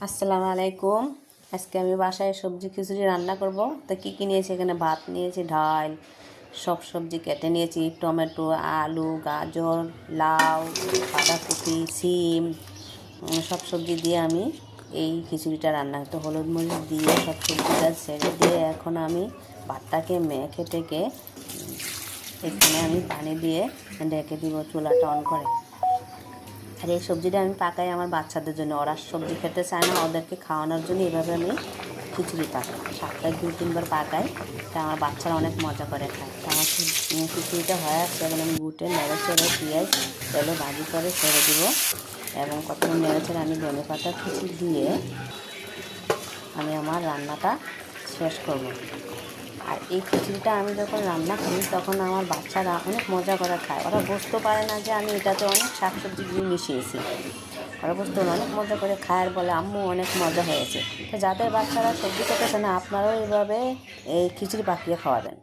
আসসালামু আলাইকুম। আজকে আমি বাসায় সবজি খিচুড়ি রান্না করব। তো কী কী নিয়েছি, এখানে ভাত নিয়েছি, ডাল, সব সবজি কেটে নিয়েছি, টমেটো, আলু, গাজর, লাউ, বাঁধাকপি, সিম, সব সবজি দিয়ে আমি এই খিচুড়িটা রান্না করতে, হলুদ মরিচ দিয়ে সব সবজিটা ছেড়ে দিয়ে এখন আমি ভাতটাকে মেখে টেকে এখানে আমি পানি দিয়ে ঢেকে দিব, চুলাটা অন করে। আর এই সবজিটা আমি পাকাই আমার বাচ্চাদের জন্য, ওরা সবজি খেতে চায় না, ওদেরকে খাওয়ানোর জন্য এভাবে আমি খিচুড়ি পাকাই, সপ্তাহে 2-3 বার পাকাই। তা আমার বাচ্চারা অনেক মজা করে খায়। তা আমার খিচুড়িটা হয়ে আসছে, এখন আমি গুটে নেড়ে চেড়ে পেঁয়াজ তেলে ভাজি করে ছেড়ে দিব এবং কতক্ষণ নেড়ে চেড়ে আমি ধনে পাতা কুচি দিয়ে আমি আমার রান্নাটা শেষ করব। আর এই খিচুড়িটা আমি যখন রান্না করি তখন আমার বাচ্চারা অনেক মজা করে খায়। ওরা বুঝতে পারে না যে আমি এটাতে অনেক শাকসবজি দিয়ে মিশিয়েছি। ওরা বুঝতে অনেক মজা করে খায় আর বলে আম্মু অনেক মজা হয়েছে। তো যাদের বাচ্চারা সবজি খেতেছে না, আপনারাও এইভাবে এই খিচুড়ি পাকিয়ে খাওয়াবেন।